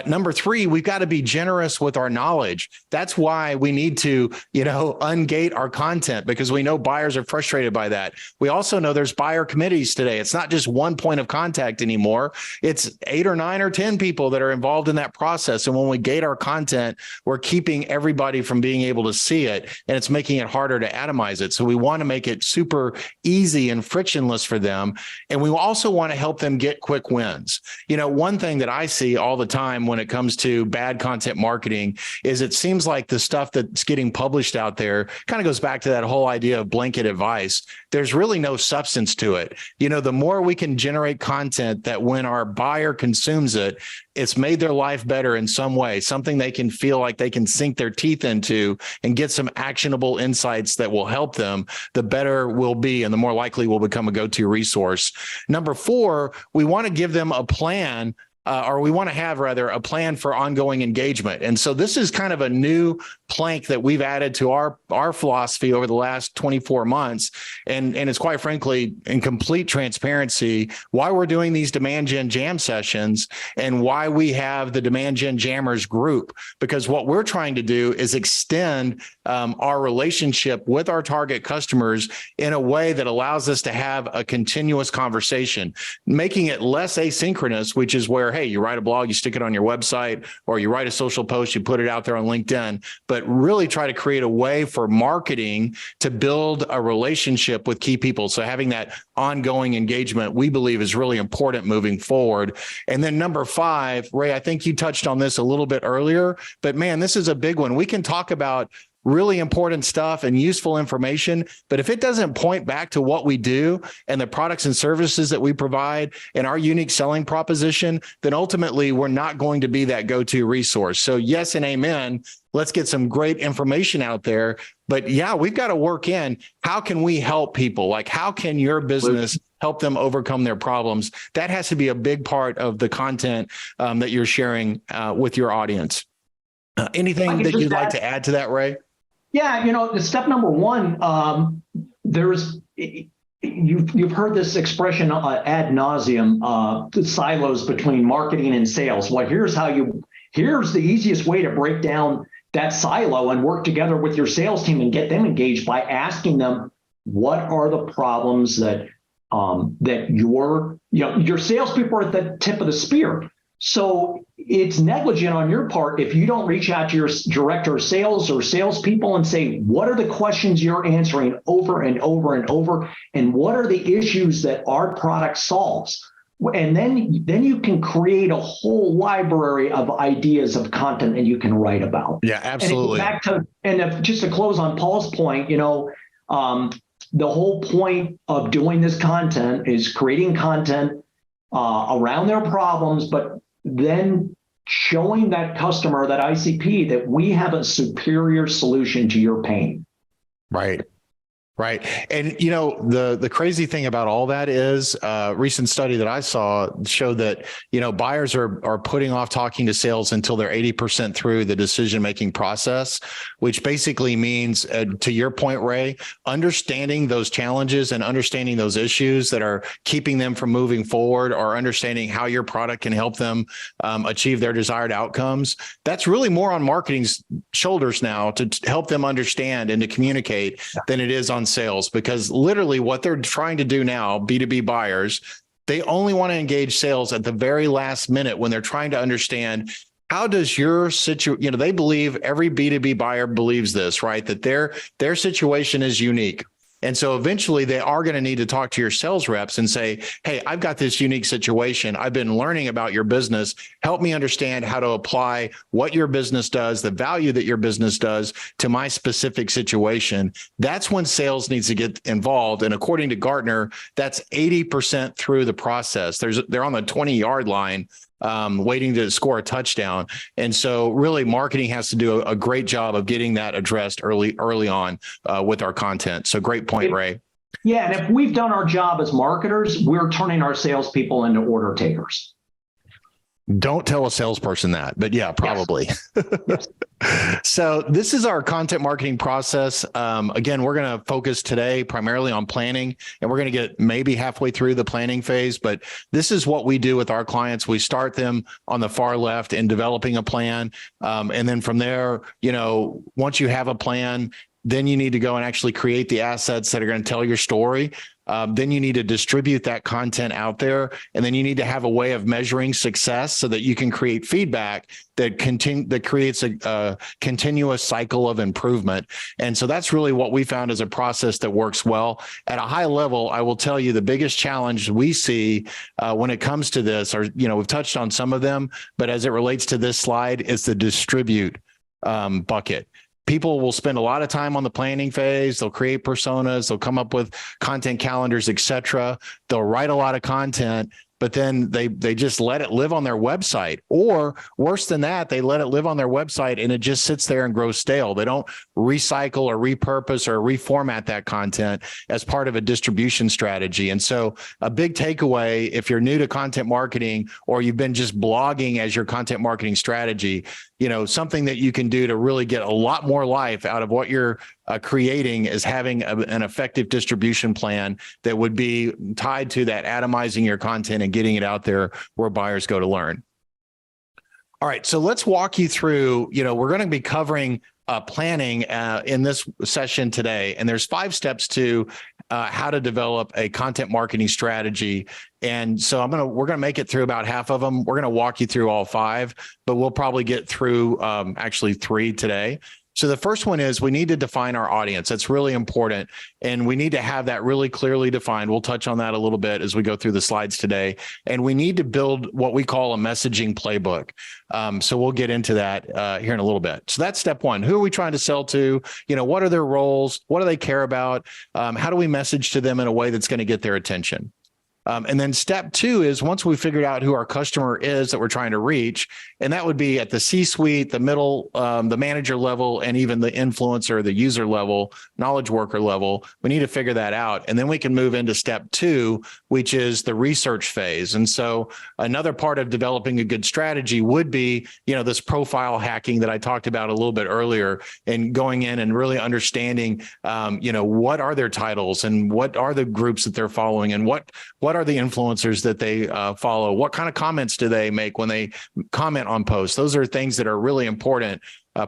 Number 3, we've got to be generous with our knowledge. That's why we need to, ungate our content, because we know buyers are frustrated by that. We also know there's buyer committees today. It's not just one point of contact anymore. It's 8 or 9 or 10 people that are involved in that process. And when we gate our content, we're keeping everybody from being able to see it, and it's making it harder to atomize it. So we want to make it super easy and frictionless for them. And we also want to help them get quick wins. One thing that I see all the time when it comes to bad content marketing is it seems like the stuff that's getting published out there kind of goes back to that whole idea of blanket advice. There's really no substance to it. The more we can generate content that when our buyer consumes it, it's made their life better in some way, something they can feel like they can sink their teeth into and get some actionable insights that will help them, the better we'll be and the more likely we'll become a go-to resource. Number 4, we want to give them a plan, or we want to have rather a plan for ongoing engagement. And so this is kind of a new plank that we've added to our philosophy over the last 24 months. And it's quite frankly, in complete transparency, why we're doing these Demand Gen Jam sessions and why we have the Demand Gen Jammers group, because what we're trying to do is extend our relationship with our target customers in a way that allows us to have a continuous conversation, making it less asynchronous, which is where, hey, you write a blog, you stick it on your website, or you write a social post, you put it out there on LinkedIn, but really try to create a way for marketing to build a relationship with key people. So having that ongoing engagement, we believe, is really important moving forward. And then number 5, Ray, I think you touched on this a little bit earlier, but man, this is a big one. We can talk about really important stuff and useful information, but if it doesn't point back to what we do and the products and services that we provide and our unique selling proposition, then ultimately we're not going to be that go-to resource. So yes and amen. Let's get some great information out there. But yeah, we've got to work in, how can we help people? Like, how can your business help them overcome their problems? That has to be a big part of the content that you're sharing with your audience. Anything that you'd like to add to that, Ray? Yeah, step number 1, you've heard this expression ad nauseum, the silos between marketing and sales. Well, here's the easiest way to break down that silo and work together with your sales team and get them engaged by asking them, what are the problems that your salespeople are at the tip of the spear. So it's negligent on your part if you don't reach out to your director of sales or salespeople and say, what are the questions you're answering over and over and over? And what are the issues that our product solves? And then you can create a whole library of ideas of content that you can write about. Yeah, absolutely. Just to close on Paul's point, the whole point of doing this content is creating content around their problems, but then showing that customer, that ICP, that we have a superior solution to your pain. Right. Right. And, the crazy thing about all that is a recent study that I saw showed that, buyers are putting off talking to sales until they're 80% through the decision-making process, which basically means, to your point, Ray, understanding those challenges and understanding those issues that are keeping them from moving forward, or understanding how your product can help them achieve their desired outcomes. That's really more on marketing's shoulders now to help them understand and to communicate than it is on sales, because literally what they're trying to do now, B2B buyers, they only want to engage sales at the very last minute when they're trying to understand, how does your situation, they believe, every B2B buyer believes this, right? That their situation is unique. And so eventually they are going to need to talk to your sales reps and say, hey, I've got this unique situation. I've been learning about your business. Help me understand how to apply what your business does, the value that your business does to my specific situation. That's when sales needs to get involved. And according to Gartner, that's 80% through the process. They're on the 20-yard line, waiting to score a touchdown. And so really marketing has to do a great job of getting that addressed early on with our content. So great point, Ray. Yeah. And if we've done our job as marketers, we're turning our salespeople into order takers. Don't tell a salesperson that, but yeah, probably. Yes. So this is our content marketing process. Again, we're going to focus today primarily on planning, and we're going to get maybe halfway through the planning phase, but this is what we do with our clients. We start them on the far left in developing a plan. And then from there, once you have a plan, then you need to go and actually create the assets that are going to tell your story. Then you need to distribute that content out there. And then you need to have a way of measuring success so that you can create feedback that creates a continuous cycle of improvement. And so that's really what we found as a process that works well. At a high level, I will tell you the biggest challenge we see when it comes to this are, we've touched on some of them, but as it relates to this slide, is the distribute bucket. People will spend a lot of time on the planning phase. They'll create personas. They'll come up with content calendars, et cetera. They'll write a lot of content, but then they just let it live on their website. Or worse than that, they let it live on their website and it just sits there and grows stale. They don't recycle or repurpose or reformat that content as part of a distribution strategy. And so a big takeaway, if you're new to content marketing or you've been just blogging as your content marketing strategy, something that you can do to really get a lot more life out of what you're creating is having an effective distribution plan that would be tied to that atomizing your content and getting it out there where buyers go to learn. All right, so let's walk you through, we're going to be covering planning in this session today, and there's 5 steps to how to develop a content marketing strategy. And so we're going to make it through about half of them. We're going to walk you through all 5, but we'll probably get through actually 3 today. So the first one is we need to define our audience. That's really important. And we need to have that really clearly defined. We'll touch on that a little bit as we go through the slides today. And we need to build what we call a messaging playbook. So we'll get into that here in a little bit. So that's step 1. Who are we trying to sell to? What are their roles? What do they care about? How do we message to them in a way that's going to get their attention? And then step 2 is once we figured out who our customer is that we're trying to reach, and that would be at the C-suite, the middle, the manager level, and even the influencer, the user level, knowledge worker level, we need to figure that out. And then we can move into step 2, which is the research phase. And so another part of developing a good strategy would be, this profile hacking that I talked about a little bit earlier, and going in and really understanding, what are their titles and what are the groups that they're following and what What are the influencers that they follow? What kind of comments do they make when they comment on posts? Those are things that are really important,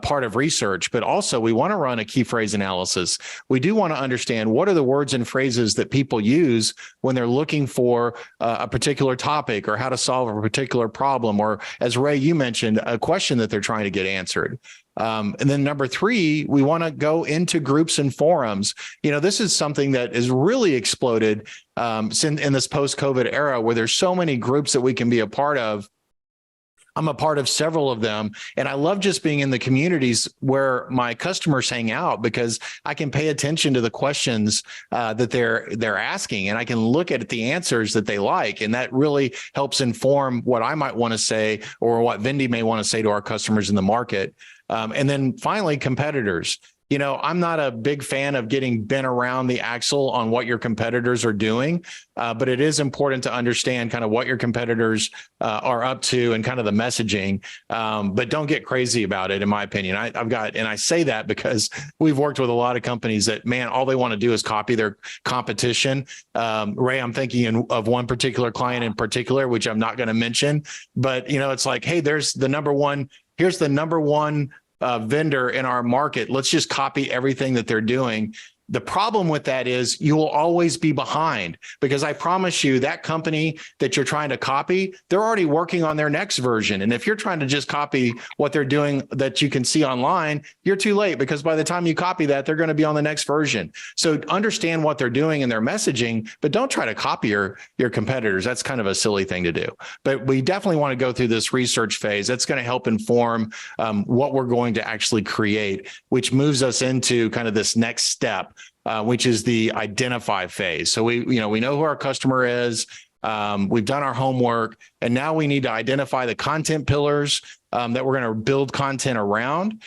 part of research. But also, we want to run a key phrase analysis. We do want to understand what are the words and phrases that people use when they're looking for a particular topic or how to solve a particular problem, or, as Ray, you mentioned, a question that they're trying to get answered. And then number 3, we want to go into groups and forums. This is something that has really exploded in this post-COVID era, where there's so many groups that we can be a part of. I'm a part of several of them, and I love just being in the communities where my customers hang out, because I can pay attention to the questions that they're asking, and I can look at the answers that they like, and that really helps inform what I might want to say or what Vindy may want to say to our customers in the market. And then finally, competitors. I'm not a big fan of getting bent around the axle on what your competitors are doing, but it is important to understand kind of what your competitors are up to and kind of the messaging, but don't get crazy about it, in my opinion. And I say that because we've worked with a lot of companies that, man, all they want to do is copy their competition. Ray, I'm thinking of one particular client in particular, which I'm not going to mention, but, it's like, hey, here's the number one vendor in our market. Let's just copy everything that they're doing. The problem with that is you will always be behind, because I promise you that company that you're trying to copy, they're already working on their next version. And if you're trying to just copy what they're doing that you can see online, you're too late, because by the time you copy that, they're going to be on the next version. So understand what they're doing in their messaging, but don't try to copy your competitors. That's kind of a silly thing to do. But we definitely want to go through this research phase. That's going to help inform what we're going to actually create, which moves us into kind of this next step, which is the identify phase. So we know who our customer is. We've done our homework, and now we need to identify the content pillars that we're going to build content around.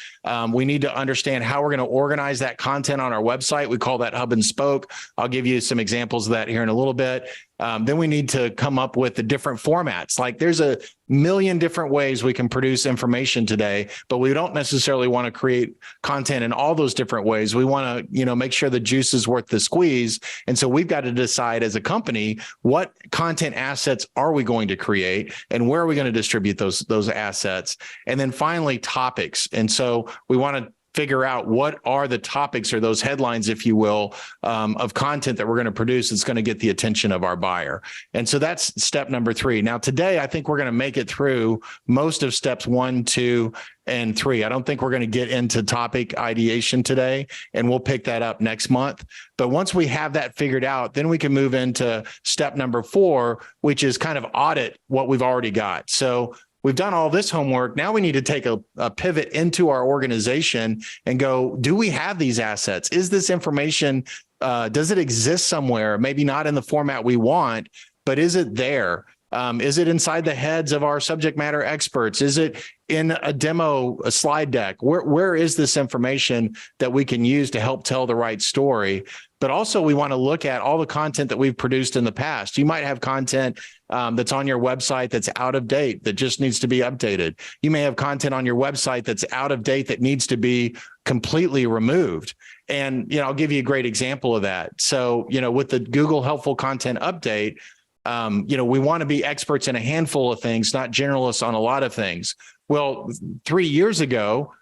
We need to understand how we're going to organize that content on our website. We call that hub and spoke. I'll give you some examples of that here in a little bit. Then we need to come up with the different formats. Like, there's a million different ways we can produce information today, but we don't necessarily want to create content in all those different ways. We want to, make sure the juice is worth the squeeze. And so we've got to decide as a company, what content assets are we going to create and where are we going to distribute those assets? And then finally, topics. And so we want to figure out what are the topics, or those headlines, if you will, of content that we're going to produce that's going to get the attention of our buyer. And so that's step number 3. Now, today, I think we're going to make it through most of steps 1, 2, and 3. I don't think we're going to get into topic ideation today, and we'll pick that up next month. But once we have that figured out, then we can move into step number 4, which is kind of audit what we've already got. So we've done all this homework. Now we need to take a pivot into our organization and go, do we have these assets? Is this information, does it exist somewhere? Maybe not in the format we want, but is it there? Is it inside the heads of our subject matter experts? Is it in a demo, a slide deck? Where is this information that we can use to help tell the right story? But also, we want to look at all the content that we've produced in the past. You might have content that's on your website that's out of date, that just needs to be updated. You may have content on your website that's out of date that needs to be completely removed. And, I'll give you a great example of that. So, with the Google Helpful Content Update, we want to be experts in a handful of things, not generalists on a lot of things. Well, 3 years ago,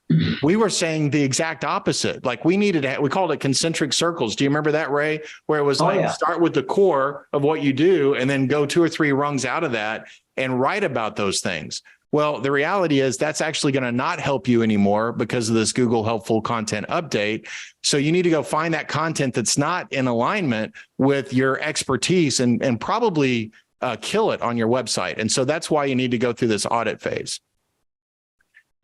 we were saying the exact opposite. Like, we called it concentric circles. Do you remember that, Ray? Where it was start with the core of what you do and then go 2 or 3 rungs out of that and write about those things. Well, the reality is that's actually going to not help you anymore because of this Google Helpful Content Update. So you need to go find that content that's not in alignment with your expertise and probably kill it on your website. And so that's why you need to go through this audit phase.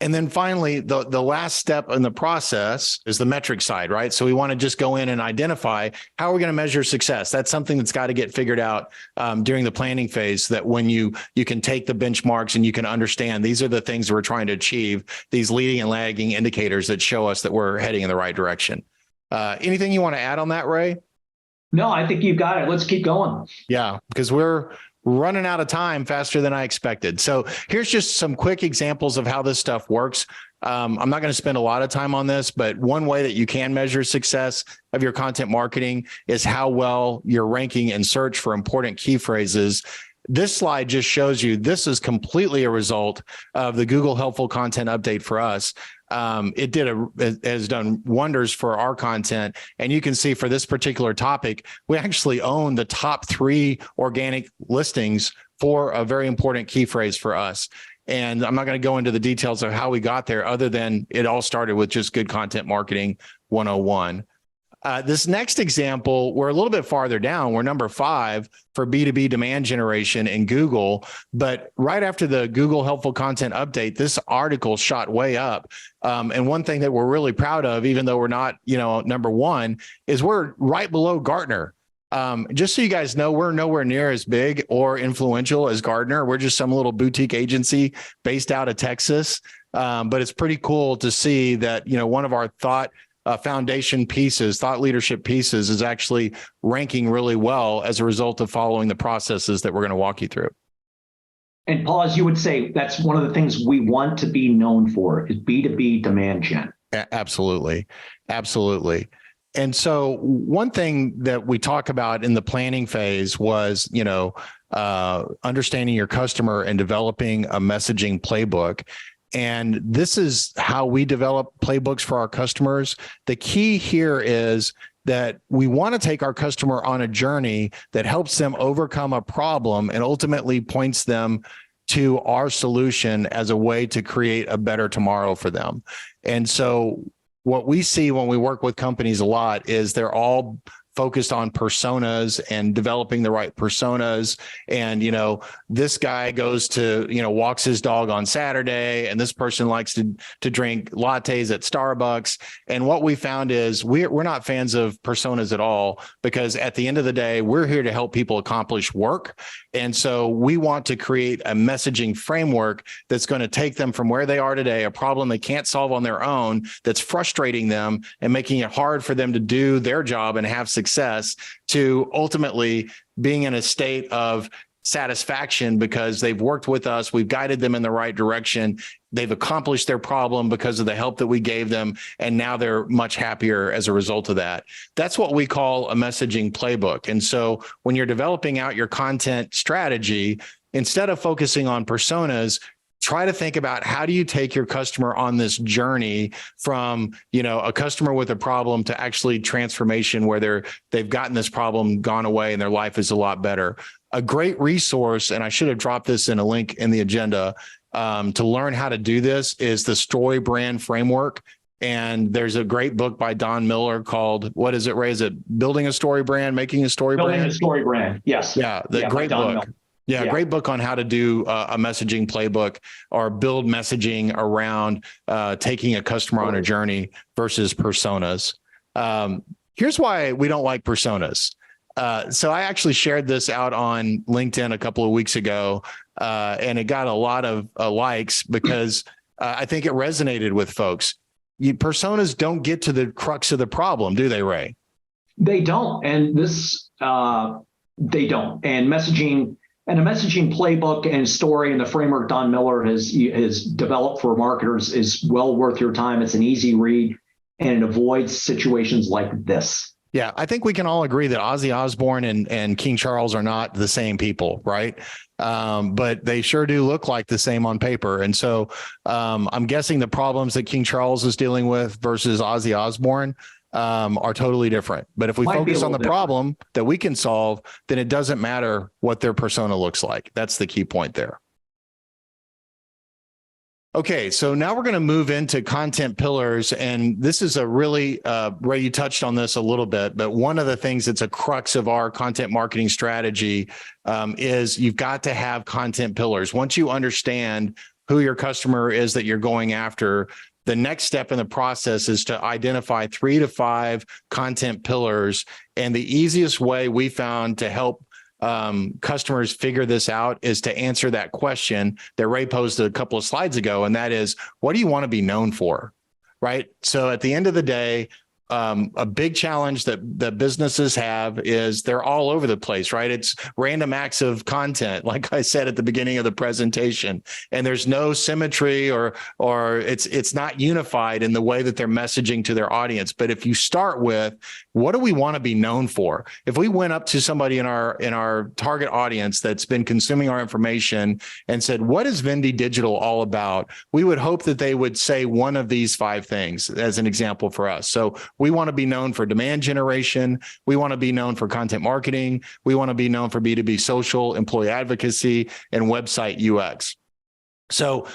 And then finally, the last step in the process is the metric side, right? So we want to just go in and identify how we're going to measure success. That's something that's got to get figured out during the planning phase, so that when you can take the benchmarks and you can understand these are the things we're trying to achieve, these leading and lagging indicators that show us that we're heading in the right direction. Anything you want to add on that, Ray? No, I think you've got it. Let's keep going. Yeah, because we're running out of time faster than I expected. So here's just some quick examples of how this stuff works. I'm not going to spend a lot of time on this, but one way that you can measure success of your content marketing is how well you're ranking in search for important key phrases. This slide just shows you this is completely a result of the Google Helpful Content Update for us. It has done wonders for our content. And you can see for this particular topic, we actually own the top 3 organic listings for a very important key phrase for us. And I'm not going to go into the details of how we got there, other than it all started with just good content marketing 101. This next example, we're a little bit farther down. We're number 5 for B2B demand generation in Google. But right after the Google Helpful Content Update, this article shot way up. And one thing that we're really proud of, even though we're not, number 1, is we're right below Gartner. Just so you guys know, we're nowhere near as big or influential as Gartner. We're just some little boutique agency based out of Texas. But it's pretty cool to see that, one of our thought leadership pieces is actually ranking really well as a result of following the processes that we're going to walk you through. And Paul, as you would say, that's one of the things we want to be known for is B2B demand gen. Absolutely. Absolutely. And so one thing that we talk about in the planning phase was, understanding your customer and developing a messaging playbook. And this is how we develop playbooks for our customers. The key here is that we want to take our customer on a journey that helps them overcome a problem and ultimately points them to our solution as a way to create a better tomorrow for them. And so what we see when we work with companies a lot is they're all focused on personas and developing the right personas. And, this guy goes to, walks his dog on Saturday, and this person likes to drink lattes at Starbucks. And what we found is we're not fans of personas at all, because at the end of the day, we're here to help people accomplish work. And so we want to create a messaging framework that's going to take them from where they are today, a problem they can't solve on their own, that's frustrating them and making it hard for them to do their job and have success, to ultimately being in a state of satisfaction because they've worked with us, we've guided them in the right direction, they've accomplished their problem because of the help that we gave them, and now they're much happier as a result of that. That's what we call a messaging playbook. And so when you're developing out your content strategy, instead of focusing on personas, try to think about how do you take your customer on this journey from, a customer with a problem to actually transformation where they've gotten this problem gone away and their life is a lot better. A great resource, and I should have dropped this in a link in the agenda, to learn how to do this is the Story Brand Framework. And there's a great book by Don Miller called, what is it, Ray? Is it Building a Story Brand, Making a Story Brand? Building a Story Brand, yes. Yeah, great book. Yeah, great book on how to do a messaging playbook or build messaging around taking a customer on a journey versus personas. Here's why we don't like personas. So I actually shared this out on LinkedIn a couple of weeks ago, and it got a lot of likes because I think it resonated with folks. Personas don't get to the crux of the problem, do they, Ray? They don't. And they don't. And messaging and a messaging playbook and story and the framework Don Miller has developed for marketers is well worth your time. It's an easy read and it avoids situations like this. Yeah, I think we can all agree that Ozzy Osbourne and King Charles are not the same people, right? But they sure do look like the same on paper. And so I'm guessing the problems that King Charles is dealing with versus Ozzy Osbourne are totally different. But if we focus on the problem that we can solve, then it doesn't matter what their persona looks like. That's the key point there. Okay, so now we're going to move into content pillars. And this is a really, Ray, you touched on this a little bit, but one of the things that's a crux of our content marketing strategy is you've got to have content pillars. Once you understand who your customer is that you're going after, the next step in the process is to identify 3 to 5 content pillars. And the easiest way we found to help customers figure this out is to answer that question that Ray posed a couple of slides ago. And that is, what do you want to be known for? Right? So at the end of the day, a big challenge that businesses have is they're all over the place, right? It's random acts of content, like I said at the beginning of the presentation, and there's no symmetry or it's not unified in the way that they're messaging to their audience. But if you start with, what do we want to be known for? If we went up to somebody in our target audience that's been consuming our information and said, what is Vendy Digital all about? We would hope that they would say one of these 5 things as an example for us. So we want to be known for demand generation. We want to be known for content marketing. We want to be known for B2B social, employee advocacy, and website UX. So,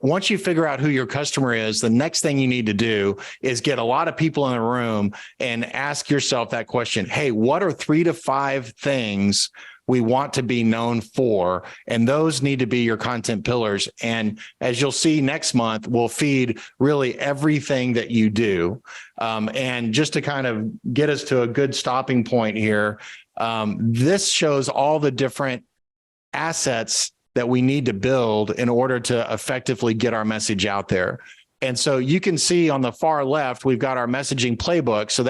once you figure out who your customer is, the next thing you need to do is get a lot of people in the room and ask yourself that question. Hey, what are 3 to 5 things we want to be known for? And those need to be your content pillars. And as you'll see next month, we'll feed really everything that you do. And just to kind of get us to a good stopping point here, this shows all the different assets that we need to build in order to effectively get our message out there. And so you can see on the far left, we've got our messaging playbook. So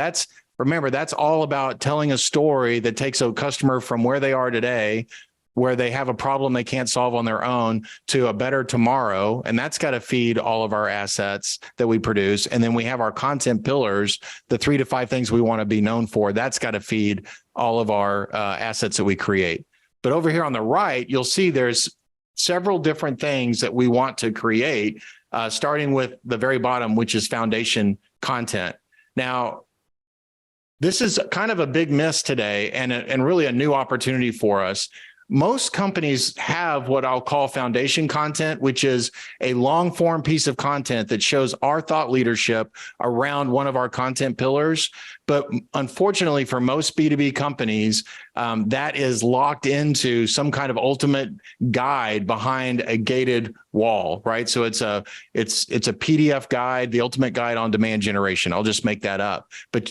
remember, that's all about telling a story that takes a customer from where they are today, where they have a problem they can't solve on their own, to a better tomorrow. And that's got to feed all of our assets that we produce. And then we have our content pillars, the 3 to 5 things we want to be known for. That's got to feed all of our assets that we create. But over here on the right, you'll see there's several different things that we want to create, starting with the very bottom, which is foundation content. Now, this is kind of a big miss today and really a new opportunity for us. Most companies have what I'll call foundation content, which is a long form piece of content that shows our thought leadership around one of our content pillars. But unfortunately, for most B2B companies, that is locked into some kind of ultimate guide behind a gated wall, right? So it's a PDF guide, the ultimate guide on demand generation. I'll just make that up. But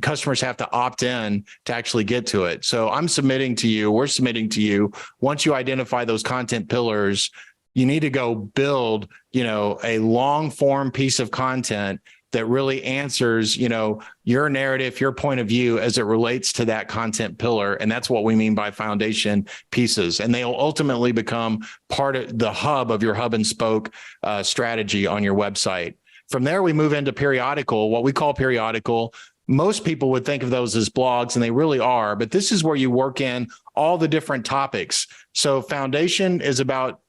customers have to opt in to actually get to it. So we're submitting to you, once you identify those content pillars, you need to go build, a long form piece of content that really answers, your narrative, your point of view as it relates to that content pillar. And that's what we mean by foundation pieces. And they'll ultimately become part of the hub of your hub and spoke strategy on your website. From there, we move into periodical, what we call periodical. Most people would think of those as blogs, and they really are, but this is where you work in all the different topics. So foundation is about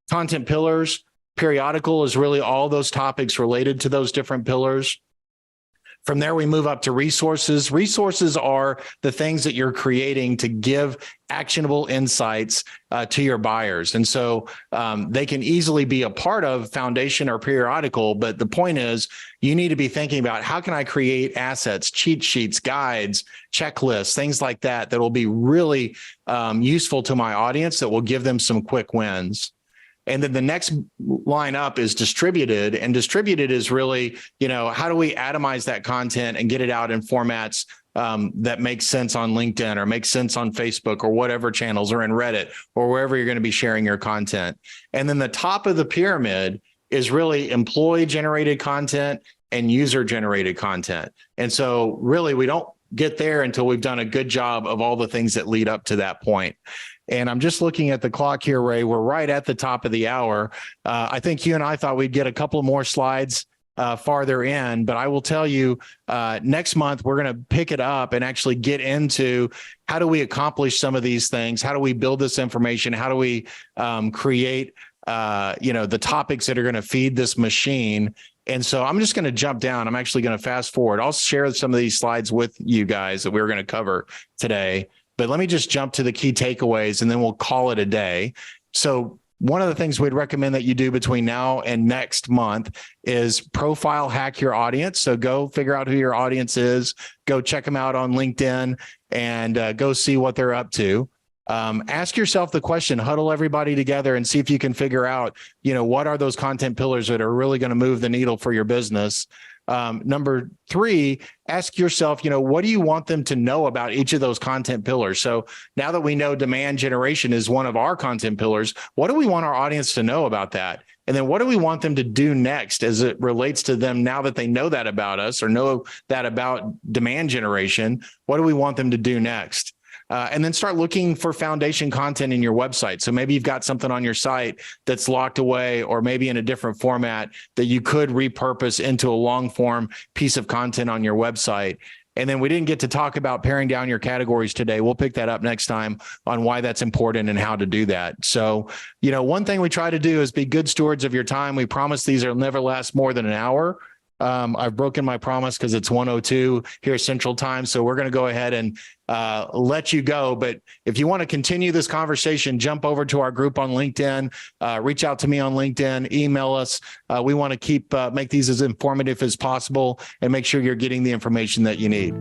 content pillars. Periodical is really all those topics related to those different pillars. From there, we move up to resources. Resources are the things that you're creating to give actionable insights to your buyers. And so they can easily be a part of foundation or periodical. But the point is, you need to be thinking about, how can I create assets, cheat sheets, guides, checklists, things like that, that will be really useful to my audience, that will give them some quick wins. And then the next line up is distributed. And distributed is really, how do we atomize that content and get it out in formats that make sense on LinkedIn or make sense on Facebook or whatever channels, or in Reddit, or wherever you're going to be sharing your content. And then the top of the pyramid is really employee generated content and user generated content. And so really, we don't get there until we've done a good job of all the things that lead up to that point. And I'm just looking at the clock here, Ray. We're right at the top of the hour. I think you and I thought we'd get a couple more slides farther in, but I will tell you, next month, we're going to pick it up and actually get into, how do we accomplish some of these things? How do we build this information? How do we create, the topics that are going to feed this machine? And so I'm just going to jump down. I'm actually going to fast forward. I'll share some of these slides with you guys that we're going to cover today. But let me just jump to the key takeaways, and then we'll call it a day. So one of the things we'd recommend that you do between now and next month is profile hack your audience. So go figure out who your audience is, go check them out on LinkedIn, and go see what they're up to. Ask yourself the question, huddle everybody together and see if you can figure out, what are those content pillars that are really going to move the needle for your business. Number 3, ask yourself, what do you want them to know about each of those content pillars? So now that we know demand generation is one of our content pillars, what do we want our audience to know about that? And then what do we want them to do next as it relates to them now that they know that about us or know that about demand generation? What do we want them to do next? And then start looking for foundation content in your website. So maybe you've got something on your site that's locked away or maybe in a different format that you could repurpose into a long form piece of content on your website. And then we didn't get to talk about paring down your categories today. We'll pick that up next time on why that's important and how to do that. So, one thing we try to do is be good stewards of your time. We promise these will never last more than an hour. I've broken my promise because it's 1:02 here Central Time. So we're going to go ahead and let you go. But if you want to continue this conversation, jump over to our group on LinkedIn, reach out to me on LinkedIn, email us. We want to make these as informative as possible and make sure you're getting the information that you need.